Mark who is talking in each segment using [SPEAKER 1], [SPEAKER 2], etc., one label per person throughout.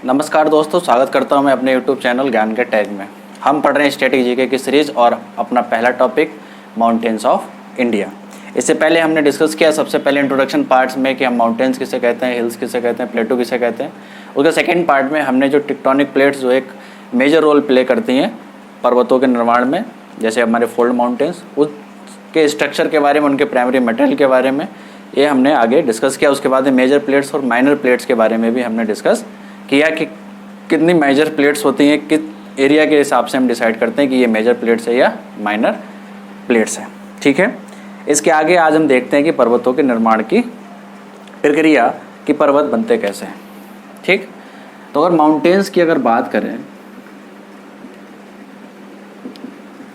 [SPEAKER 1] नमस्कार दोस्तों, स्वागत करता हूं मैं अपने YouTube चैनल ज्ञान के टैग में। हम पढ़ रहे हैं स्टैटिक जीके की सीरीज और अपना पहला टॉपिक माउंटेन्स ऑफ इंडिया। इससे पहले हमने डिस्कस किया सबसे पहले इंट्रोडक्शन पार्ट्स में कि हम माउंटेन्स किसे कहते हैं, हिल्स किसे कहते हैं, प्लेटू किसे कहते हैं। उसके सेकेंड पार्ट में हमने जो टेक्टोनिक प्लेट्स जो एक मेजर रोल प्ले करती हैं पर्वतों के निर्माण में, जैसे हमारे फोल्ड माउंटेन्स, उसके स्ट्रक्चर के बारे में, उनके प्राइमरी मटेरियल के बारे में ये हमने आगे डिस्कस किया। उसके बाद में मेजर प्लेट्स और माइनर प्लेट्स के बारे में भी हमने डिस्कस किया कि कितनी मेजर प्लेट्स होती हैं, किस एरिया के हिसाब से हम डिसाइड करते हैं कि ये मेजर प्लेट्स है या माइनर प्लेट्स है। ठीक है, इसके आगे आज हम देखते हैं कि पर्वतों के निर्माण की प्रक्रिया कि पर्वत बनते कैसे हैं। ठीक, तो अगर माउंटेन्स की अगर बात करें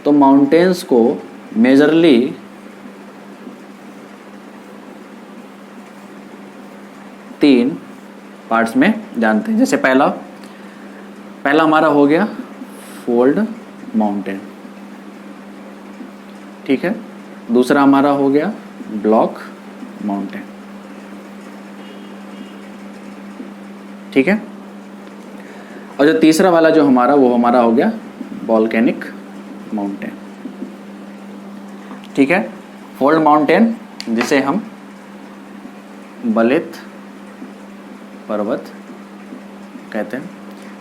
[SPEAKER 1] तो माउंटेन्स को मेजरली तीन पार्ट्स में जानते हैं। जैसे पहला हमारा हो गया फोल्ड माउंटेन, ठीक है। दूसरा हमारा हो गया ब्लॉक माउंटेन, ठीक है। और जो तीसरा वाला जो हमारा वो हमारा हो गया वोल्केनिक माउंटेन, ठीक है। फोल्ड माउंटेन जिसे हम बलित पर्वत कहते हैं,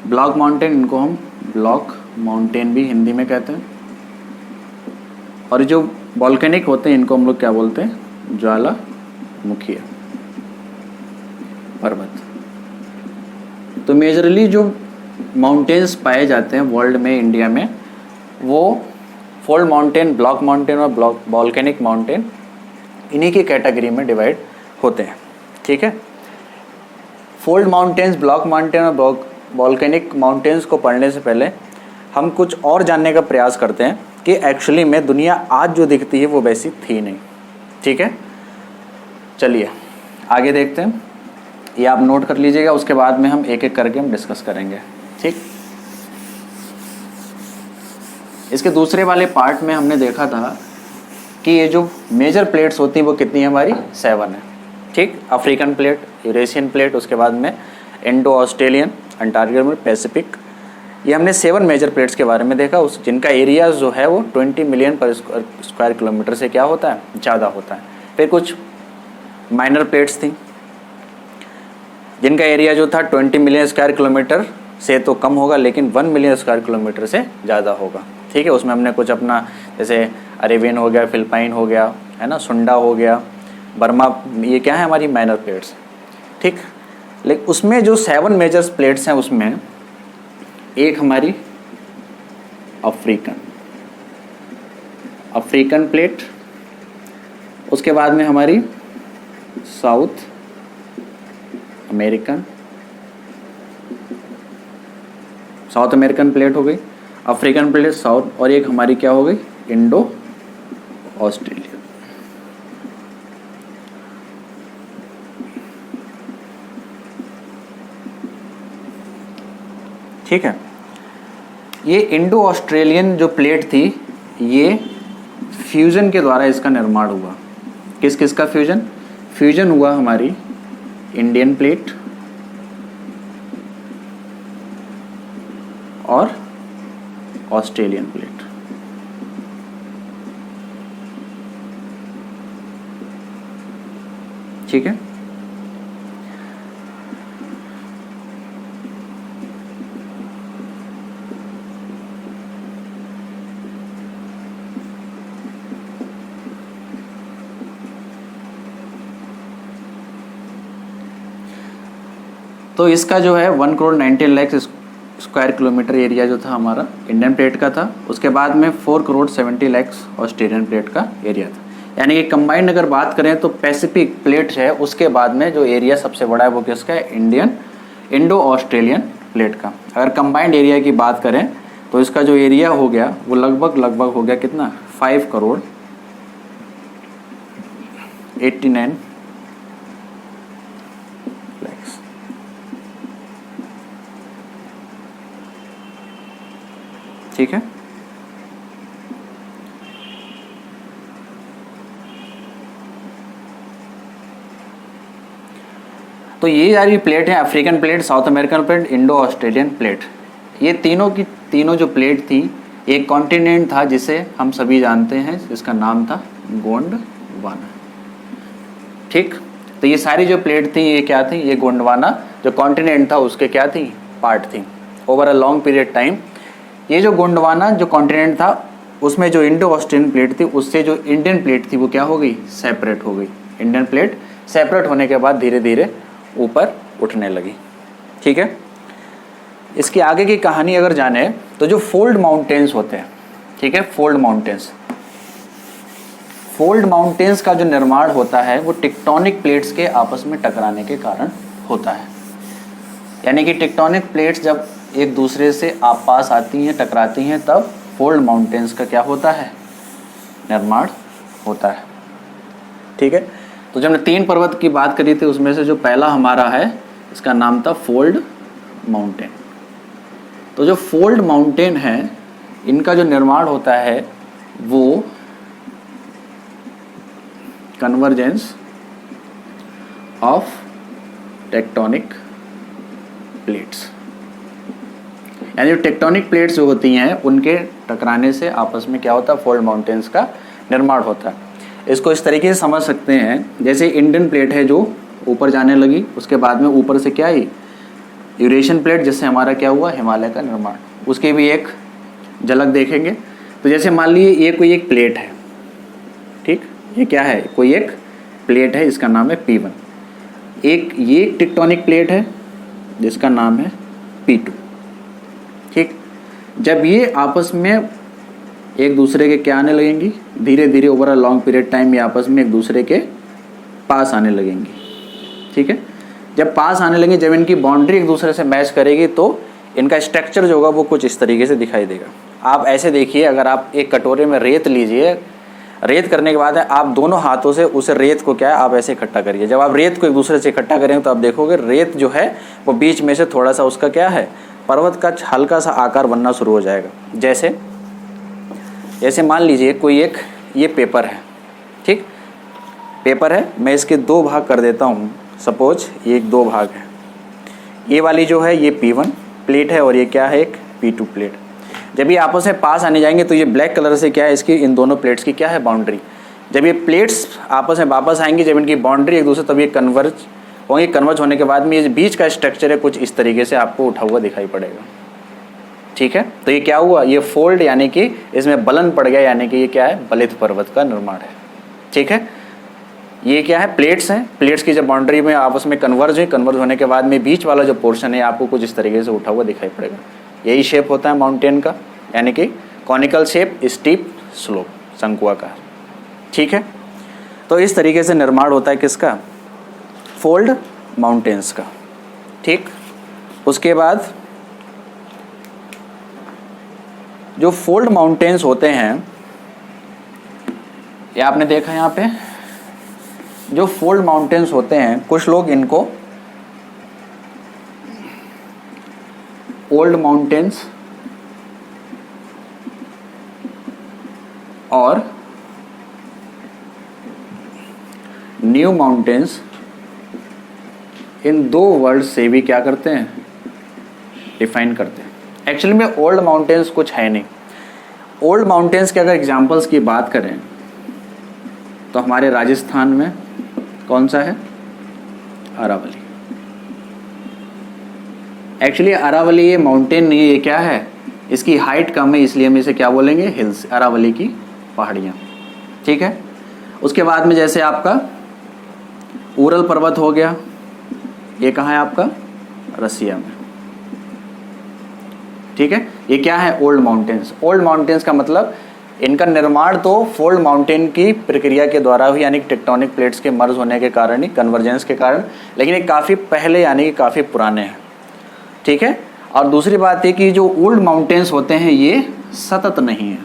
[SPEAKER 1] ब्लॉक माउंटेन इनको हम ब्लॉक माउंटेन भी हिंदी में कहते हैं, और जो वोल्केनिक होते हैं इनको हम लोग क्या बोलते हैं, ज्वालामुखीय पर्वत। तो मेजरली जो माउंटेन्स पाए जाते हैं वर्ल्ड में, इंडिया में, वो फोल्ड माउंटेन, ब्लॉक माउंटेन और वोल्केनिक माउंटेन इन्हीं की कैटेगरी में डिवाइड होते हैं, ठीक है। फोल्ड माउंटेन्स, ब्लॉक माउंटेन और वोल्केनिक माउंटेन्स को पढ़ने से पहले हम कुछ और जानने का प्रयास करते हैं कि एक्चुअली में दुनिया आज जो दिखती है वो वैसी थी नहीं, ठीक है। चलिए आगे देखते हैं, ये आप नोट कर लीजिएगा, उसके बाद में हम एक एक करके हम डिस्कस करेंगे, ठीक। इसके दूसरे वाले पार्ट में हमने देखा था कि ये जो मेजर प्लेट्स होती हैं वो कितनी है, हमारी 7 है, ठीक। अफ्रीकन प्लेट, यूरेशियन प्लेट, उसके बाद में इंडो ऑस्ट्रेलियन, अंटार्कटिका, पैसिफिक, ये हमने 7 मेजर प्लेट्स के बारे में देखा, उस जिनका एरिया जो है वो 20 मिलियन पर स्क्वायर किलोमीटर से क्या होता है, ज़्यादा होता है। फिर कुछ माइनर प्लेट्स थी जिनका एरिया जो था 20 मिलियन स्क्वायर किलोमीटर से तो कम होगा, लेकिन 1 मिलियन स्क्वायर किलोमीटर से ज़्यादा होगा, ठीक है। उसमें हमने कुछ अपना जैसे अरेबियन हो गया, फिलिपाइन हो गया, है ना, सुंडा हो गया, बर्मा, ये क्या है हमारी माइनर प्लेट्स, ठीक। लेकिन उसमें जो 7 मेजर प्लेट्स हैं उसमें एक हमारी अफ्रीकन प्लेट, उसके बाद में हमारी साउथ अमेरिकन प्लेट हो गई, अफ्रीकन प्लेट, साउथ, और एक हमारी क्या हो गई, इंडो ऑस्ट्रेलिया, ठीक है। ये इंडो ऑस्ट्रेलियन जो प्लेट थी, ये फ्यूजन के द्वारा इसका निर्माण हुआ। किस किस का फ्यूजन हुआ, हमारी इंडियन प्लेट और ऑस्ट्रेलियन प्लेट, ठीक है। तो इसका जो है 1,90,00,000 स्क्वायर किलोमीटर एरिया जो था हमारा इंडियन प्लेट का था। उसके बाद में 4,70,00,000 ऑस्ट्रेलियन प्लेट का एरिया था। यानी कि कंबाइंड अगर बात करें तो पैसिफिक प्लेट है, उसके बाद में जो एरिया सबसे बड़ा है वो किसका है, इंडो ऑस्ट्रेलियन प्लेट का। अगर कंबाइंड एरिया की बात करें तो इसका जो एरिया हो गया वो लगभग हो गया कितना, 5,89,00,000, ठीक है। तो ये यार प्लेट है, African plate, south American plate, Indo Australian plate. ये तीनों जो प्लेट थी, एक कॉन्टिनेंट था जिसे हम सभी जानते हैं, जिसका नाम था गोंडवाना। ठीक, तो ये सारी जो प्लेट थी ये क्या थी, ये गोंडवाना जो कॉन्टिनेंट था उसके क्या थी, पार्ट थी। Over a long period time ये जो गोंडवाना जो कॉन्टिनेंट था उसमें जो इंडो ऑस्ट्रेलियन प्लेट थी उससे जो इंडियन प्लेट थी वो क्या हो गई, सेपरेट हो गई। इंडियन प्लेट सेपरेट होने के बाद धीरे धीरे ऊपर उठने लगी। ठीक है, इसकी आगे की कहानी अगर जाने तो जो फोल्ड माउंटेन्स होते हैं, ठीक है, फोल्ड माउंटेन्स का जो निर्माण होता है वो टेक्टोनिक प्लेट्स के आपस में टकराने के कारण होता है। यानी कि टेक्टोनिक प्लेट्स जब एक दूसरे से पास आती हैं, टकराती हैं, तब फोल्ड माउंटेन्स का क्या होता है, निर्माण होता है। ठीक है, तो जब हमने 3 पर्वत की बात करी थी उसमें से जो पहला हमारा है इसका नाम था फोल्ड माउंटेन। तो जो फोल्ड माउंटेन है इनका जो निर्माण होता है वो कन्वर्जेंस ऑफ टेक्टोनिक प्लेट्स, यानी जो टेक्टोनिक प्लेट्स जो होती हैं उनके टकराने से आपस में क्या होता है, फोल्ड माउंटेन्स का निर्माण होता है। इसको इस तरीके से समझ सकते हैं जैसे इंडियन प्लेट है जो ऊपर जाने लगी, उसके बाद में ऊपर से क्या आई, यूरेशियन प्लेट, जिससे हमारा क्या हुआ, हिमालय का निर्माण। उसकी भी एक झलक देखेंगे। तो जैसे मान लीजिए ये कोई एक प्लेट है, ठीक, ये क्या है, कोई एक प्लेट है, इसका नाम है P1। ये एक टेक्टोनिक प्लेट है जिसका नाम है P2। ठीक, जब ये आपस में एक दूसरे के क्या आने लगेंगी, धीरे धीरे over a long period time ये आपस में एक दूसरे के पास आने लगेंगी। ठीक है, जब पास आने लगेंगे, जब इनकी बाउंड्री एक दूसरे से मैच करेगी तो इनका स्ट्रक्चर जो होगा वो कुछ इस तरीके से दिखाई देगा। आप ऐसे देखिए, अगर आप एक कटोरे में रेत लीजिए, रेत करने के बाद आप दोनों हाथों से उस रेत को क्या है, आप ऐसे इकट्ठा करिए। जब आप रेत को एक दूसरे से इकट्ठा करेंगे तो आप देखोगे रेत जो है वो बीच में से थोड़ा सा उसका क्या है, पर्वत का हल्का सा आकार बनना शुरू हो जाएगा। जैसे मान लीजिए कोई एक ये पेपर है, ठीक, पेपर है, मैं इसके 2 भाग कर देता हूँ। सपोज ये एक 2 भाग है, ये वाली जो है ये P1 प्लेट है और ये क्या है, एक P2 प्लेट। जब ये आपस में पास आने जाएंगे तो ये ब्लैक कलर से क्या है, इसकी इन दोनों प्लेट्स की क्या है, बाउंड्री। जब ये प्लेट्स आपस में वापस आएंगी, जब इनकी बाउंड्री एक दूसरे, तब ये कन्वर्ज होंगे। कन्वर्ज होने के बाद में ये बीच का स्ट्रक्चर है कुछ इस तरीके से आपको उठा हुआ दिखाई पड़ेगा। ठीक है, तो ये क्या हुआ, ये फोल्ड यानी कि इसमें बलन पड़ गया, यानी कि ये क्या है, बलित पर्वत का निर्माण है। ठीक है, ये क्या है, प्लेट्स हैं, प्लेट्स की जब बाउंड्री में आपस में कन्वर्ज हुई, कन्वर्ज होने के बाद में बीच वाला जो पोर्शन है आपको कुछ इस तरीके से उठा हुआ दिखाई पड़ेगा। यही शेप होता है माउंटेन का, यानी कि कॉनिकल शेप, स्टीप स्लोप, शंकुआकार। ठीक है, तो इस तरीके से निर्माण होता है किसका, फोल्ड माउंटेन्स का। ठीक, उसके बाद जो फोल्ड माउंटेन्स होते हैं, ये आपने देखा यहाँ पे, जो फोल्ड माउंटेन्स होते हैं, कुछ लोग इनको ओल्ड माउंटेन्स और न्यू माउंटेन्स, इन 2 वर्ड से भी क्या करते हैं, डिफाइन करते हैं। एक्चुअली में ओल्ड माउंटेन्स कुछ है नहीं। ओल्ड माउंटेन्स के अगर एग्जांपल्स की बात करें तो हमारे राजस्थान में कौन सा है, अरावली। एक्चुअली अरावली ये माउंटेन नहीं है, ये क्या है, इसकी हाइट कम है, इसलिए हम इसे क्या बोलेंगे, हिल्स, अरावली की पहाड़ियाँ। ठीक है, उसके बाद में जैसे आपका उरल पर्वत हो गया, ये कहाँ है आपका, रसिया में। ठीक है, ये क्या है, ओल्ड माउंटेन्स। ओल्ड माउंटेन्स का मतलब इनका निर्माण तो फोल्ड माउंटेन की प्रक्रिया के द्वारा हुई, यानी टेक्टोनिक प्लेट्स के मर्ज होने के कारण ही, कन्वर्जेंस के कारण, लेकिन ये काफ़ी पहले यानी कि काफ़ी पुराने हैं। ठीक है, और दूसरी बात ये कि जो ओल्ड माउंटेन्स होते हैं ये सतत नहीं है,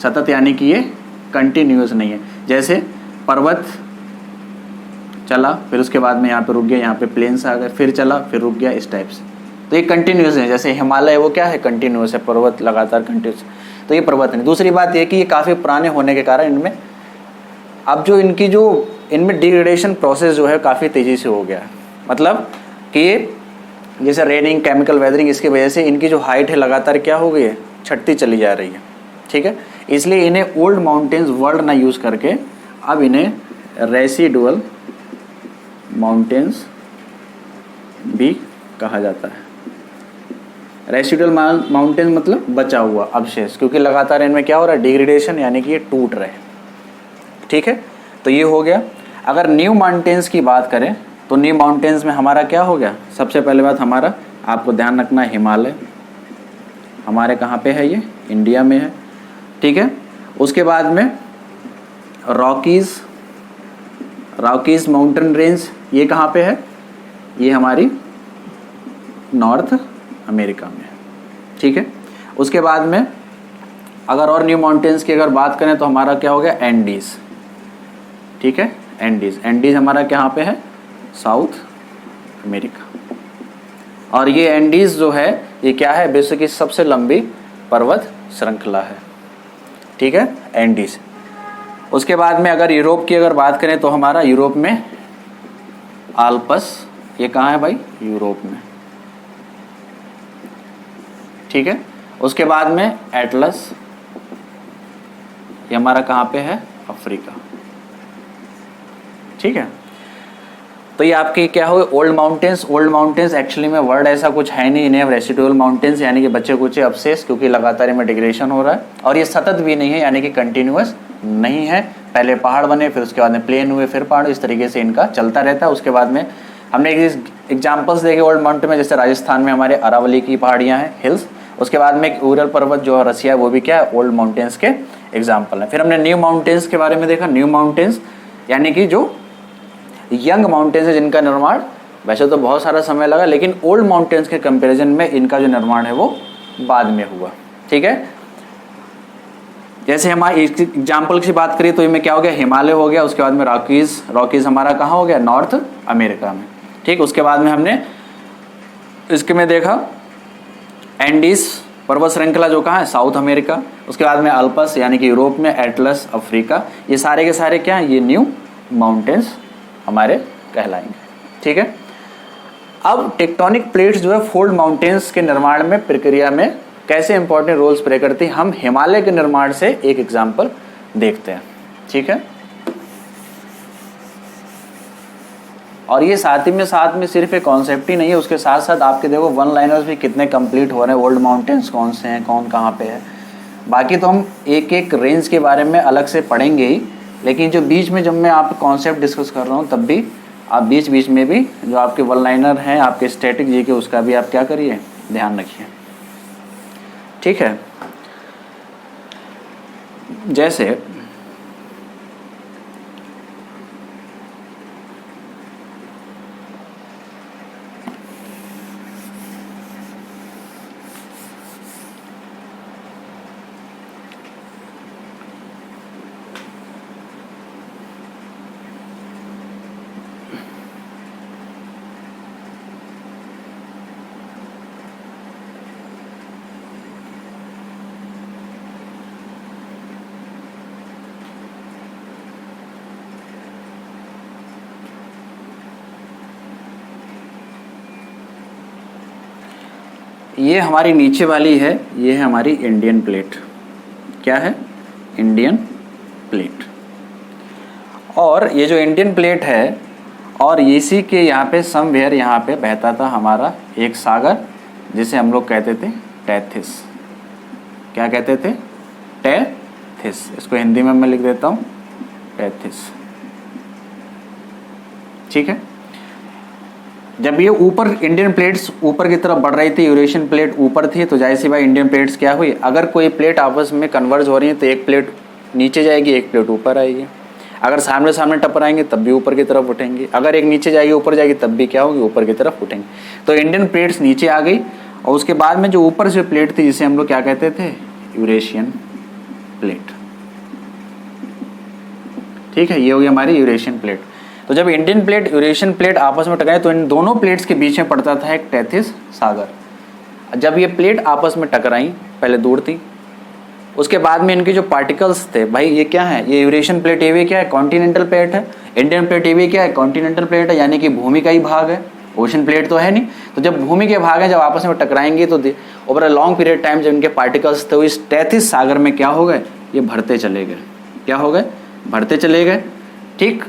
[SPEAKER 1] सतत यानी कि ये कंटिन्यूस नहीं है। जैसे पर्वत चला, फिर उसके बाद में यहाँ पे रुक गया, यहाँ पे प्लेन्स आ गए, फिर चला, फिर रुक गया, इस टाइप से। तो ये कंटिन्यूस है। जैसे हिमालय वो क्या है, कंटिन्यूस है, पर्वत लगातार कंटिन्यूस, तो ये पर्वत नहीं। दूसरी बात ये कि ये काफ़ी पुराने होने के कारण इनमें अब जो इनकी जो इनमें डिग्रेडेशन प्रोसेस जो है काफ़ी तेज़ी से हो गया है। मतलब कि जैसे रेनिंग, केमिकल वेदरिंग, इसकी वजह से इनकी जो हाइट है लगातार क्या हो गई है, छटती चली जा रही है। ठीक है, इसलिए इन्हें ओल्ड माउंटेन्स वर्ड ना यूज़ करके अब इन्हें रेसिडुअल माउंटेन्स भी कहा जाता है। रेसिडुअल माउंटेन मतलब बचा हुआ अवशेष, क्योंकि लगातार इनमें क्या हो रहा है, डिग्रेडेशन, यानी कि ये टूट रहे हैं। ठीक है, तो ये हो गया। अगर न्यू माउंटेन्स की बात करें तो न्यू माउंटेन्स में हमारा क्या हो गया, सबसे पहले बात हमारा आपको ध्यान रखना है, हिमालय हमारे कहाँ पे है, ये इंडिया में है। ठीक है, उसके बाद में रॉकीज माउंटेन रेंज, ये कहाँ पे है, ये हमारी नॉर्थ अमेरिका में है। ठीक है, उसके बाद में अगर और न्यू माउंटेन्स की अगर बात करें तो हमारा क्या हो गया, एंडीज। ठीक है, एंडीज हमारा कहाँ पे है, साउथ अमेरिका। और ये एंडीज जो है ये क्या है, विश्व की सबसे लंबी पर्वत श्रृंखला है। ठीक है, एंडीज। उसके बाद में अगर यूरोप की अगर बात करें तो हमारा यूरोप में आल्पस, ये कहाँ है भाई, यूरोप में। ठीक है, उसके बाद में एटलस, ये हमारा कहाँ पे है, अफ्रीका। ठीक है, तो ये आपके क्या हो, ओल्ड माउंटेन्स एक्चुअली में वर्ड ऐसा कुछ है नहीं, इन्हें रेसिडुअल माउंटेन्स यानी कि बचे कुचे अवशेष, क्योंकि लगातार इनमें डिग्रेडेशन हो रहा है और ये सतत भी नहीं है, यानी कि कंटिन्यूअस नहीं है। पहले पहाड़ बने, फिर उसके बाद में प्लेन हुए, फिर पहाड़, इस तरीके से इनका चलता रहता है। उसके बाद में हमने एग्जाम्पल्स देखे ओल्ड माउंटेन में, जैसे राजस्थान में हमारे अरावली की पहाड़ियाँ हैं, हिल्स। उसके बाद में एक उरल पर्वत जो है रसिया, वो भी क्या है, ओल्ड माउंटेन्स के एग्जाम्पल है। फिर हमने न्यू माउंटेन्स के बारे में देखा। न्यू माउंटेन्स यानी कि जो यंग माउंटेन्स है, जिनका निर्माण वैसे तो बहुत सारा समय लगा, लेकिन ओल्ड माउंटेन्स के कंपैरिजन में इनका जो निर्माण है वो बाद में हुआ। ठीक है, जैसे हमारे एग्जाम्पल की बात करें तो इनमें क्या हो गया, हिमालय हो गया। उसके बाद में रॉकीज हमारा कहाँ हो गया, नॉर्थ अमेरिका में। ठीक, उसके बाद में हमने इसके में देखा एंडीज पर्वत श्रृंखला जो कहाँ है, साउथ अमेरिका। उसके बाद में अल्पस यानी कि यूरोप में, एटलस अफ्रीका। ये सारे के सारे क्या हैं, ये न्यू माउंटेन्स हमारे कहलाएंगे। ठीक है, अब टेक्टोनिक प्लेट्स जो है फोल्ड माउंटेन्स के निर्माण में प्रक्रिया में कैसे इंपॉर्टेंट रोल्स प्ले करती है, हम हिमालय के निर्माण से एक एग्जाम्पल देखते हैं। ठीक है, और ये साथ में सिर्फ एक कॉन्सेप्ट ही नहीं है, उसके साथ साथ आपके देखो वन लाइनर्स भी कितने कंप्लीट हो रहे हैं, ओल्ड माउंटेन्स कौन से हैं, कौन कहाँ पे है। बाकी तो हम एक एक रेंज के बारे में अलग से पढ़ेंगे ही, लेकिन जो बीच में जब मैं आप कॉन्सेप्ट डिस्कस कर रहा हूँ तब भी आप बीच बीच में भी जो आपके वन लाइनर हैं, आपके स्टैटिक जी के, उसका भी आप क्या करिए, ध्यान रखिए। ठीक है, जैसे ये हमारी नीचे वाली है, ये है हमारी इंडियन प्लेट। क्या है, इंडियन प्लेट। और ये जो इंडियन प्लेट है, और इसी के यहाँ पे समवेयर यहाँ पे बहता था हमारा एक सागर, जिसे हम लोग कहते थे टेथिस। क्या कहते थे, टेथिस। इसको हिंदी में मैं लिख देता हूँ, टेथिस। ठीक है, जब ये ऊपर इंडियन प्लेट्स ऊपर की तरफ बढ़ रही थी, यूरेशियन प्लेट ऊपर थी, तो जाहिर सी बात इंडियन प्लेट्स क्या हुई, अगर कोई प्लेट आपस में कन्वर्ज हो रही है तो एक प्लेट नीचे जाएगी, एक प्लेट ऊपर आएगी। अगर सामने सामने टकराएंगे तब भी ऊपर की तरफ उठेंगे, अगर एक नीचे जाएगी ऊपर जाएगी तब भी क्या होगी, ऊपर की तरफ उठेंगे। तो इंडियन प्लेट्स नीचे आ गई, और उसके बाद में जो ऊपर से प्लेट थी जिसे हम लोग क्या कहते थे, यूरेशियन प्लेट। ठीक है, ये हो गई हमारी यूरेशियन प्लेट। तो जब इंडियन प्लेट यूरेशियन प्लेट आपस में टकराए तो इन दोनों प्लेट्स के बीच में पड़ता था एक टेथिस सागर। जब ये प्लेट आपस में टकराई, पहले दूर थी, उसके बाद में इनके जो पार्टिकल्स थे, भाई ये क्या है, ये यूरेशियन प्लेट, ये भी क्या है, कॉन्टिनेंटल प्लेट है। इंडियन प्लेट ये भी क्या है, कॉन्टिनेंटल प्लेट है, यानी कि भूमि का ही भाग है। ओशन प्लेट तो है नहीं। तो जब भूमि के भाग हैं जब आपस में टकराएंगे तो over a long period time जब इनके पार्टिकल्स थे वो इस तैतीस सागर में क्या हो गए, ये भरते चले गए। क्या हो गए, भरते चले गए। ठीक,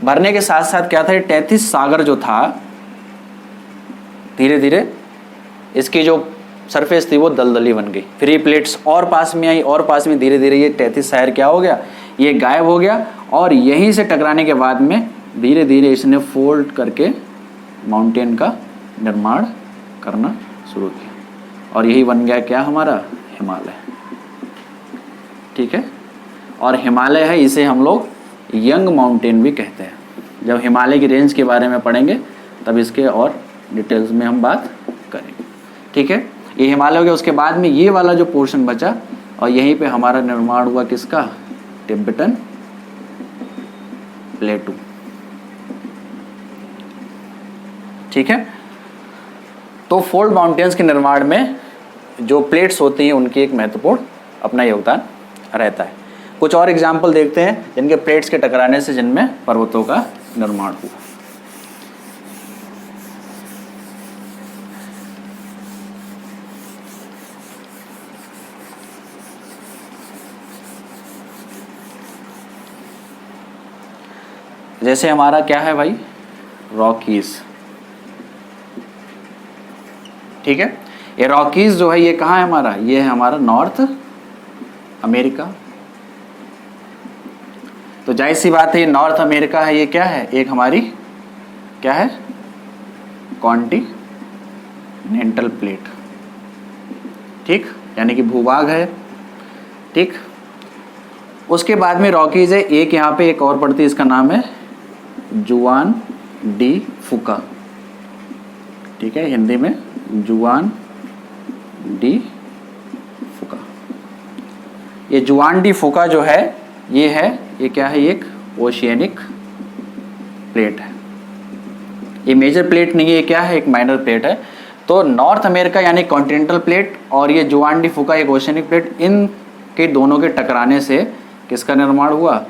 [SPEAKER 1] भरने के साथ साथ क्या था, ये 33 सागर जो था धीरे धीरे इसकी जो सरफेस थी वो दलदली बन गई। फिर ये प्लेट्स और पास में आई और पास में, धीरे धीरे ये 33 सागर क्या हो गया, ये गायब हो गया। और यहीं से टकराने के बाद में धीरे धीरे इसने फोल्ड करके माउंटेन का निर्माण करना शुरू किया और यही बन गया क्या हमारा, हिमालय। ठीक है, और हिमालय है, इसे हम लोग यंग माउंटेन भी कहते हैं। जब हिमालय की रेंज के बारे में पढ़ेंगे तब इसके और डिटेल्स में हम बात करेंगे। ठीक है, ये हिमालय हो गया। उसके बाद में ये वाला जो पोर्शन बचा और यहीं पे हमारा निर्माण हुआ किसका, तिब्बतन प्लेटू। ठीक है, तो फोल्ड माउंटेन्स के निर्माण में जो प्लेट्स होती हैं उनकी एक महत्वपूर्ण अपना योगदान रहता है। कुछ और एग्जाम्पल देखते हैं जिनके प्लेट्स के टकराने से जिनमें पर्वतों का निर्माण हुआ। जैसे हमारा क्या है भाई, रॉकीज। ठीक है, ये रॉकीज जो है ये कहाँ है हमारा, ये है हमारा नॉर्थ अमेरिका। तो जाहिर सी बात है ये नॉर्थ अमेरिका है, ये क्या है, एक हमारी क्या है, कॉन्टिनेंटल प्लेट। ठीक, यानी कि भूभाग है। ठीक, उसके बाद में रॉकीज है, एक यहाँ पे एक और पड़ती है, इसका नाम है जुआन डी फुका। ठीक है, हिंदी में जुआन डी फुका। ये जुआन डी फुका जो है ये क्या है, एक ओशियनिक प्लेट है। ये मेजर प्लेट नहीं है, ये क्या है, एक माइनर प्लेट है। तो नॉर्थ अमेरिका यानी कॉन्टिनेंटल प्लेट और ये जुआन डी फुका एक ओशियनिक प्लेट, इन के दोनों के टकराने से किसका निर्माण हुआ,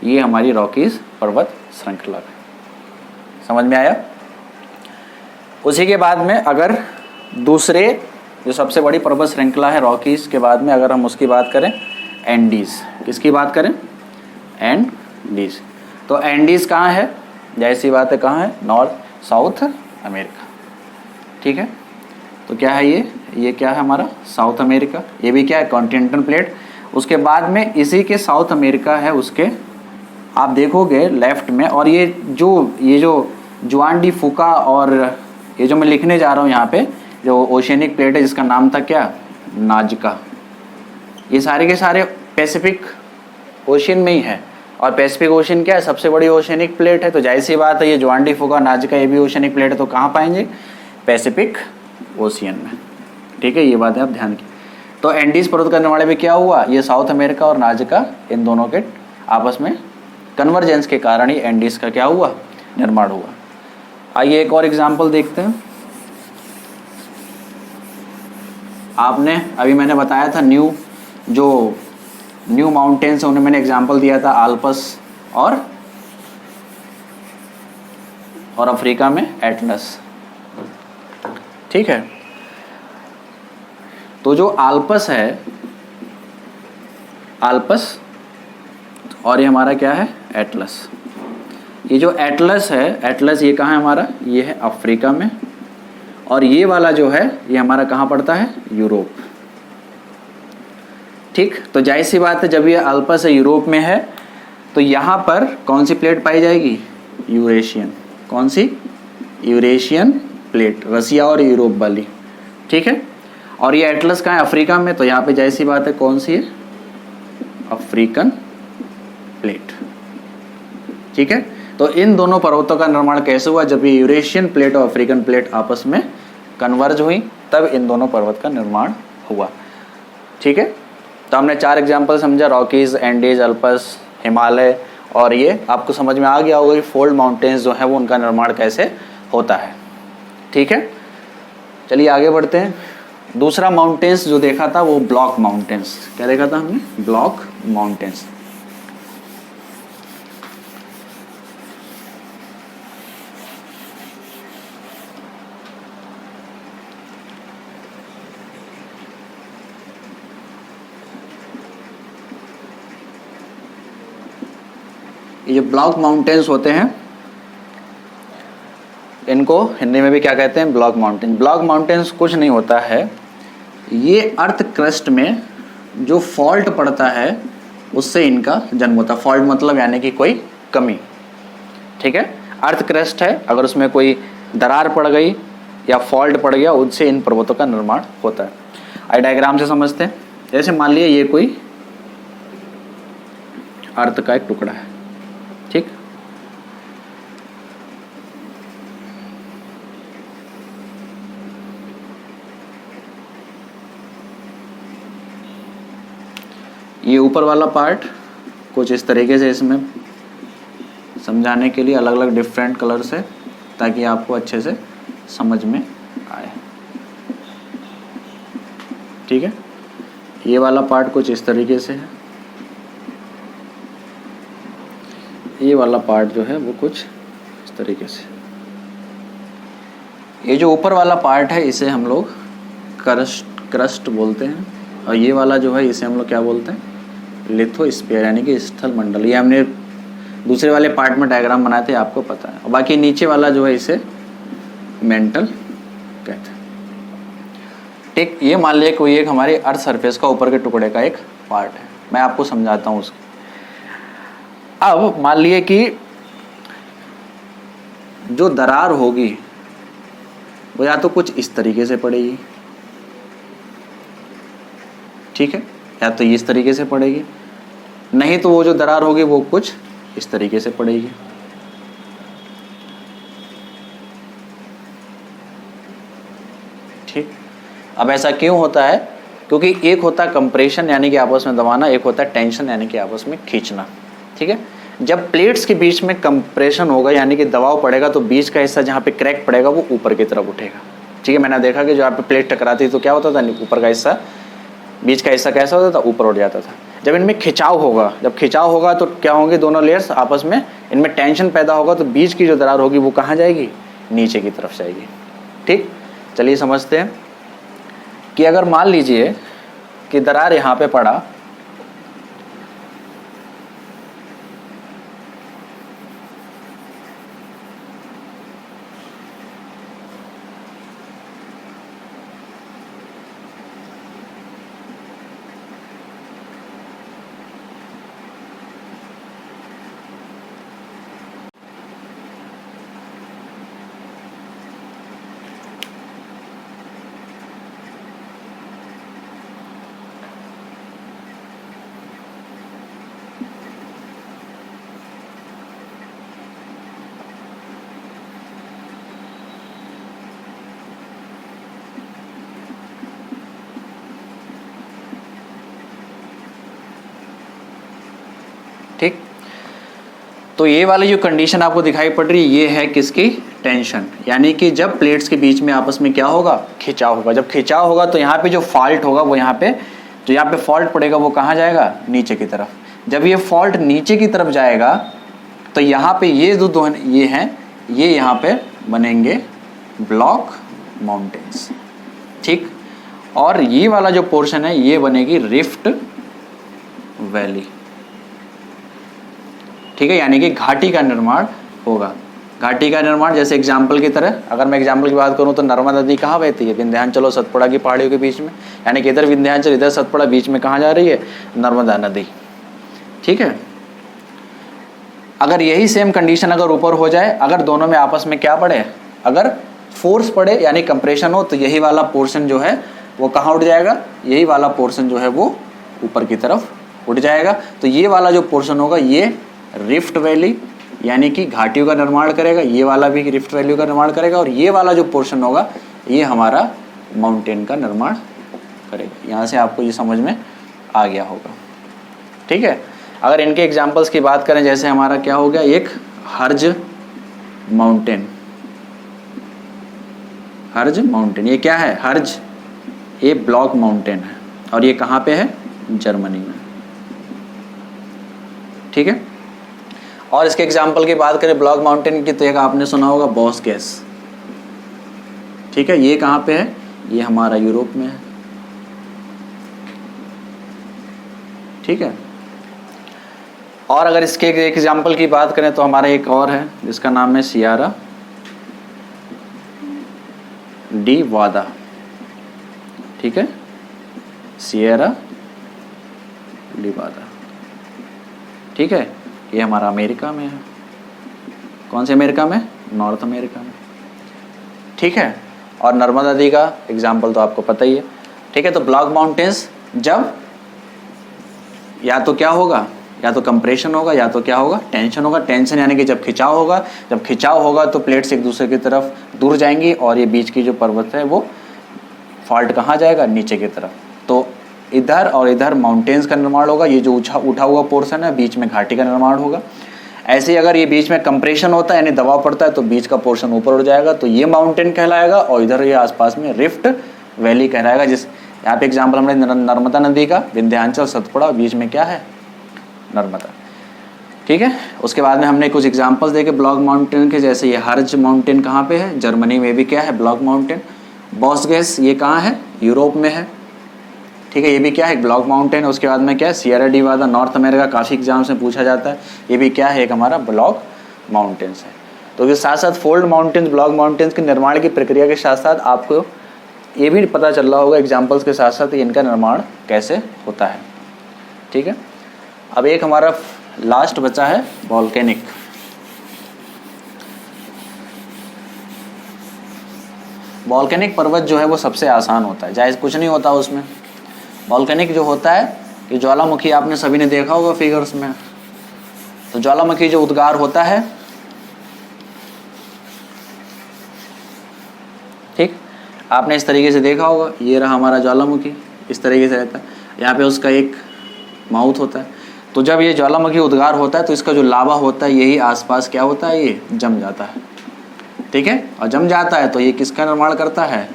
[SPEAKER 1] ये हमारी रॉकीज पर्वत श्रृंखला है। समझ में आया। उसी के बाद में अगर दूसरे जो सबसे बड़ी पर्वत श्रृंखला है रॉकीज के बाद में अगर हम उसकी बात करें, एंडीज। किसकी बात करें, एंडीज। तो एंडीज कहाँ है, जैसी बात है कहाँ है, नॉर्थ साउथ अमेरिका। ठीक है, तो क्या है ये क्या है हमारा साउथ अमेरिका, ये भी क्या है कॉन्टिनेंटल प्लेट। उसके बाद में इसी के साउथ अमेरिका है, उसके आप देखोगे लेफ्ट में, और ये जो जुआन डी फुका और ये जो मैं लिखने जा रहा हूँ यहाँ पे जो ओशियनिक प्लेट है जिसका नाम था क्या, नाजका, ये सारे के सारे पैसिफिक ओशियन में ही है। और पैसिफिक ओशियन क्या है, सबसे बड़ी ओशियनिक प्लेट है। तो जाहिर सी बात है ये जुआन डी फुका नाजका ये भी ओशियनिक प्लेट है, तो कहाँ पाएंगे, पैसिफिक ओशियन में। ठीक है, ये बात है आप ध्यान की। तो एंडीज पर्वत का निर्माण में क्या हुआ, ये साउथ अमेरिका और नाजका इन दोनों के आपस में कन्वर्जेंस के कारण ही एंडीज का क्या हुआ, निर्माण हुआ। आइए एक और एग्जाम्पल देखते हैं। आपने अभी मैंने बताया था न्यू माउंटेन्स उन्हें मैंने एग्जाम्पल दिया था आल्पस और अफ्रीका में एटलस। ठीक है, तो जो आल्पस है, आल्पस और ये हमारा क्या है, एटलस। ये जो एटलस है, एटलस ये कहाँ है हमारा, ये है अफ्रीका में, और ये वाला जो है ये हमारा कहाँ पड़ता है, यूरोप। ठीक, तो जाहिर सी बात है जब ये आल्पस है यूरोप में है तो यहाँ पर कौन सी प्लेट पाई जाएगी, यूरेशियन। कौन सी, यूरेशियन प्लेट, रसिया और यूरोप वाली। ठीक है, और ये एटलस कहाँ है, अफ्रीका में, तो यहाँ पे जाहिर सी बात है कौन सी है, अफ्रीकन प्लेट। ठीक है, तो इन दोनों पर्वतों का निर्माण कैसे हुआ, जब ये यूरेशियन प्लेट और अफ्रीकन प्लेट आपस में कन्वर्ज हुई तब इन दोनों पर्वत का निर्माण हुआ। ठीक है, तो हमने 4 एग्जाम्पल समझा, रॉकीज, एंडीज, अल्पस, हिमालय, और ये आपको समझ में आ गया होगा कि फोल्ड माउंटेन्स जो है वो उनका निर्माण कैसे होता है। ठीक है, चलिए आगे बढ़ते हैं। दूसरा माउंटेन्स जो देखा था वो ब्लॉक माउंटेन्स। क्या देखा था हमने, ब्लॉक माउंटेन्स। ये जो ब्लॉक माउंटेन्स होते हैं इनको हिंदी में भी क्या कहते हैं, ब्लॉक माउंटेन। ब्लॉक माउंटेन्स कुछ नहीं होता है, ये अर्थ क्रस्ट में जो फॉल्ट पड़ता है उससे इनका जन्म होता है। फॉल्ट मतलब यानी कि कोई कमी, ठीक है। अर्थ क्रस्ट है, अगर उसमें कोई दरार पड़ गई या फॉल्ट पड़ गया, उससे इन पर्वतों का निर्माण होता है। आई डायग्राम से समझते हैं। जैसे मान लिया ये कोई अर्थ का एक टुकड़ा है, ठीक। ये ऊपर वाला पार्ट कुछ इस तरीके से, इसमें समझाने के लिए अलग अलग डिफरेंट कलर से, ताकि आपको अच्छे से समझ में आए, ठीक है। ये वाला पार्ट कुछ इस तरीके से है, ये वाला पार्ट जो है वो कुछ इस तरीके से। ये जो ऊपर वाला पार्ट है इसे हम लोग क्रस्ट बोलते हैं, और ये वाला जो है इसे हम लोग क्या बोलते हैं, लिथोस्फीयर यानी कि स्थल मंडल। ये हमने दूसरे वाले पार्ट में डायग्राम बनाए थे, आपको पता है। और बाकी नीचे वाला जो है इसे मेंटल कहते हैं, ठीक। ये मान लिया कोई एक हमारे अर्थ सरफेस का ऊपर के टुकड़े का एक पार्ट है, मैं आपको समझाता हूँ उसको। अब मान लिए कि जो दरार होगी वो या तो कुछ इस तरीके से पड़ेगी, ठीक है, या तो इस तरीके से पड़ेगी, नहीं तो वो जो दरार होगी वो कुछ इस तरीके से पड़ेगी, ठीक। अब ऐसा क्यों होता है, क्योंकि एक होता है कंप्रेशन यानी कि आपस में दबाना, एक होता है टेंशन यानी कि आपस में खींचना, ठीक है। जब प्लेट्स के बीच में कंप्रेशन होगा यानी कि दबाव पड़ेगा, तो बीच का हिस्सा जहाँ पे क्रैक पड़ेगा वो ऊपर की तरफ उठेगा, ठीक है। मैंने देखा कि जो आप प्लेट टकराती तो क्या होता था, ऊपर का हिस्सा, बीच का हिस्सा कैसा होता था, ऊपर उठ जाता था। जब इनमें खिंचाव होगा, जब खिंचाव होगा तो क्या होंगे, दोनों लेयर्स आपस में, इनमें टेंशन पैदा होगा, तो बीच की जो दरार होगी वो कहाँ जाएगी, नीचे की तरफ जाएगी, ठीक। चलिए समझते हैं कि अगर मान लीजिए कि दरार यहाँ पे पड़ा, ठीक। तो ये वाली जो कंडीशन आपको दिखाई पड़ रही है ये है किसकी, टेंशन, यानी कि जब प्लेट्स के बीच में आपस में क्या होगा, खिंचाव होगा। जब खिंचाव होगा तो यहाँ पे जो फॉल्ट होगा वो यहाँ पे, जो यहाँ पे फॉल्ट पड़ेगा वो कहाँ जाएगा, नीचे की तरफ। जब ये फॉल्ट नीचे की तरफ जाएगा तो यहाँ पे ये जो दो ये हैं, ये यहाँ पे बनेंगे ब्लॉक माउंटेन्स, ठीक। और ये वाला जो पोर्शन है ये बनेगी रिफ्ट वैली, ठीक है, यानी कि घाटी का निर्माण होगा। घाटी का निर्माण जैसे एग्जाम्पल की तरह, अगर मैं एग्जाम्पल की बात करूं तो नर्मदा नदी कहाँ बहती है, विंध्याचल और सतपुड़ा की पहाड़ियों के बीच में, यानी कि इधर विंध्याचल इधर सतपुड़ा, बीच में कहाँ जा रही है, नर्मदा नदी, ठीक है। अगर यही सेम कंडीशन अगर ऊपर हो जाए, अगर दोनों में आपस में क्या पड़े, अगर फोर्स पड़े यानी कंप्रेशन हो, तो यही वाला पोर्शन जो है वो कहाँ उठ जाएगा, यही वाला पोर्शन जो है वो ऊपर की तरफ उठ जाएगा। तो ये वाला जो पोर्शन होगा ये रिफ्ट वैली यानी कि घाटियों का निर्माण करेगा, ये वाला भी रिफ्ट वैली का निर्माण करेगा, और ये वाला जो पोर्शन होगा ये हमारा माउंटेन का निर्माण करेगा। यहाँ से आपको ये समझ में आ गया होगा, ठीक है। अगर इनके एग्जाम्पल्स की बात करें, जैसे हमारा क्या हो गया, एक हर्ज माउंटेन, हर्ज माउंटेन, ये क्या है, हर्ज, ये ब्लॉक माउंटेन है, और ये कहाँ पे है, जर्मनी में, ठीक है। और इसके एग्जाम्पल की बात करें ब्लॉक माउंटेन की, तो एक आपने सुना होगा बॉस गैस, ठीक है। ये कहाँ पे है, ये हमारा यूरोप में है, ठीक है। और अगर इसके एक एग्जाम्पल की बात करें तो हमारा एक और है जिसका नाम है सियरा डी वादा, ठीक है, सियरा डी वादा, ठीक है। ये हमारा अमेरिका में है। कौन से अमेरिका में? नॉर्थ अमेरिका में, ठीक है। और नर्मदा नदी का एग्जाम्पल तो आपको पता ही है, ठीक है। तो ब्लॉक माउंटेन्स जब या तो क्या होगा, या तो कंप्रेशन होगा, या तो क्या होगा, टेंशन होगा। टेंशन यानी कि जब खिंचाव होगा, जब खिंचाव होगा तो प्लेट्स एक दूसरे की तरफ दूर जाएंगी और ये बीच की जो पर्वत है वो फॉल्ट कहाँ जाएगा, नीचे की तरफ। तो इधर और इधर माउंटेन्स का निर्माण होगा, ये जो उठा हुआ पोर्शन है बीच में घाटी का निर्माण होगा। ऐसे ही अगर ये बीच में कंप्रेशन होता है यानी दबाव पड़ता है तो बीच का पोर्शन ऊपर उठ जाएगा, तो ये माउंटेन कहलाएगा, और इधर ये आसपास में रिफ्ट वैली कहलाएगा। जिस यहाँ पे एग्जाम्पल हमने नर्मदा नदी का, विंध्याचल सतपुड़ा, बीच में क्या है, नर्मदा, ठीक है। उसके बाद में हमने कुछ एग्जाम्पल्स देखे ब्लॉक माउंटेन के, जैसे ये हर्ज माउंटेन कहाँ पे है, जर्मनी में भी क्या है, ब्लॉक माउंटेन। बॉसगेस ये कहाँ है, यूरोप में है, ठीक है, ये भी क्या है, ब्लॉक माउंटेन। उसके बाद में क्या है, सियरा डी वादा, नॉर्थ अमेरिका, काफ़ी एग्जाम्स में पूछा जाता है, ये भी क्या है, एक हमारा ब्लॉक माउंटेन्स है। तो इसके साथ साथ फोल्ड माउंटेन्स, ब्लॉक माउंटेन्स के निर्माण की प्रक्रिया के साथ साथ आपको ये भी पता चल रहा होगा एग्जाम्पल्स के साथ साथ इनका निर्माण कैसे होता है, ठीक है। अब एक हमारा लास्ट बचा है वॉल्केनिक। वॉल्केनिक पर्वत जो है वो सबसे आसान होता है, जायज़ कुछ नहीं होता उसमें। वॉल्केनिक जो होता है कि ज्वालामुखी, आपने सभी ने देखा होगा फिगर्स में, तो ज्वालामुखी जो उद्गार होता है, ठीक, आपने इस तरीके से देखा होगा, ये रहा हमारा ज्वालामुखी, इस तरीके से रहता है, यहाँ पे उसका एक माउथ होता है। तो जब ये ज्वालामुखी उद्गार होता है तो इसका जो लावा होता है यही आसपास क्या होता है, ये जम जाता है, ठीक है। और जम जाता है तो ये किसका निर्माण करता है,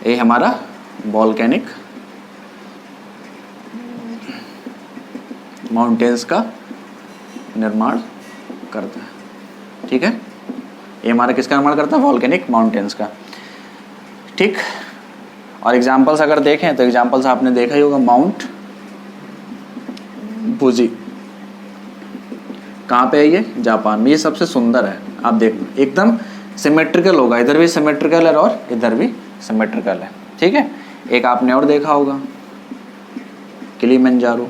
[SPEAKER 1] ये हमारा वॉल्केनिक माउंटेन्स का निर्माण करता है, ठीक है। ये हमारा किसका निर्माण करता है, वॉल्केनिक माउंटेन्स का, ठीक। और एग्जांपल्स अगर देखें तो एग्जांपल्स आपने देखा ही होगा, माउंट फूजी कहाँ पे है, ये जापान में, ये सबसे सुंदर है। आप देखो एकदम सिमेट्रिकल होगा, इधर भी सिमेट्रिकल है और इधर भी सिमेट्रिकल है, ठीक है। एक आपने और देखा होगा किलिमंजारो,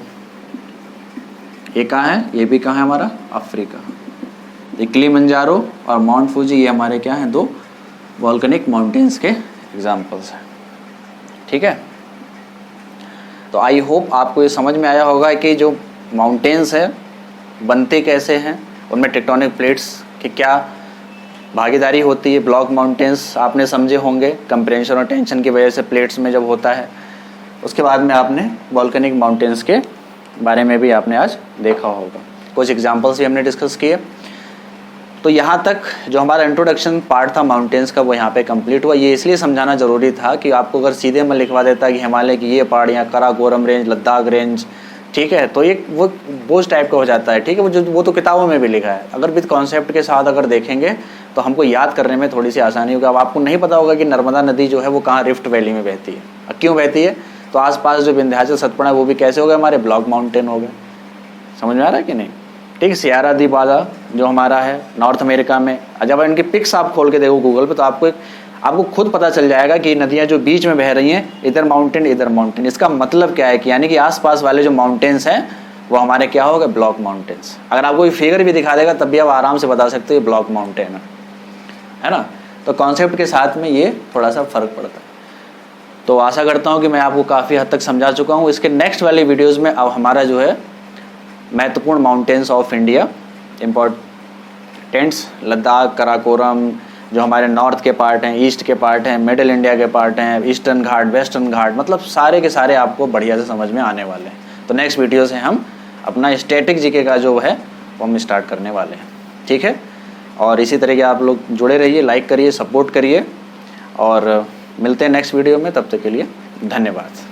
[SPEAKER 1] ये कहाँ है, ये भी कहाँ है, हमारा अफ्रीका। ये किलिमंजारो और माउंट फूजी ये हमारे क्या हैं, दो वॉल्केनिक माउंटेन्स के एग्जाम्पल्स हैं, ठीक है। तो आई होप आपको ये समझ में आया होगा कि जो माउंटेन्स है बनते कैसे हैं, उनमें टेक्टोनिक प्लेट्स की क्या भागीदारी होती है। ब्लॉक माउंटेन्स आपने समझे होंगे, कंप्रेशन और टेंशन की वजह से प्लेट्स में जब होता है। उसके बाद में आपने वॉल्केनिक माउंटेन्स के बारे में भी आपने आज देखा होगा, कुछ एग्जांपल्स भी हमने डिस्कस किए। तो यहाँ तक जो हमारा इंट्रोडक्शन पार्ट था माउंटेन्स का वो यहाँ पे कंप्लीट हुआ। ये इसलिए समझाना ज़रूरी था कि आपको अगर सीधे मैं लिखवा देता कि हिमालय की ये पहाड़ियाँ, काराकोरम रेंज, लद्दाख रेंज, ठीक है, तो ये वो बोझ टाइप का हो जाता है, ठीक है। वो तो किताबों में भी लिखा है, अगर विद कॉन्सेप्ट के साथ अगर देखेंगे तो हमको याद करने में थोड़ी सी आसानी होगी। अब आपको नहीं पता होगा कि नर्मदा नदी जो है वो कहाँ रिफ्ट वैली में बहती है, क्यों बहती है, तो आसपास जो विंध्याचल सतपुड़ा है वो भी कैसे हो गए, हमारे ब्लॉक माउंटेन हो गए। समझ में आ रहा है कि नहीं, ठीक। सियरा दी वादा जो हमारा है नॉर्थ अमेरिका में, जब इनकी पिक्स आप खोल के देखो गूगल पे तो आपको खुद पता चल जाएगा कि नदियाँ जो बीच में बह रही हैं, इधर माउंटेन इधर माउंटेन। इसका मतलब क्या है कि यानी कि आसपास वाले जो माउंटेन्स हैं वो हमारे क्या हो गए, ब्लॉक माउंटेन्स। अगर आपको फिगर भी दिखा देगा तब भी आप आराम से बता सकते हो ये ब्लॉक माउंटेन है ना। तो कॉन्सेप्ट के साथ में ये थोड़ा सा फर्क पड़ता है। तो आशा करता हूँ कि मैं आपको काफ़ी हद तक समझा चुका हूँ। इसके नेक्स्ट वाली वीडियोज़ में अब हमारा जो है महत्वपूर्ण mountains of India, importance, Ladakh, Karakoram, जो हमारे नॉर्थ के पार्ट हैं, ईस्ट के पार्ट हैं, मिडिल इंडिया के पार्ट हैं, ईस्टर्न घाट, वेस्टर्न घाट, मतलब सारे के सारे आपको बढ़िया से समझ में आने वाले हैं। तो नेक्स्ट वीडियो से हम अपना स्टैटिक जीके का जो है वो हम स्टार्ट करने वाले हैं, ठीक है। और इसी तरीके आप लोग जुड़े रहिए, लाइक करिए, सपोर्ट करिए और मिलते हैं नेक्स्ट वीडियो में। तब तक के लिए धन्यवाद।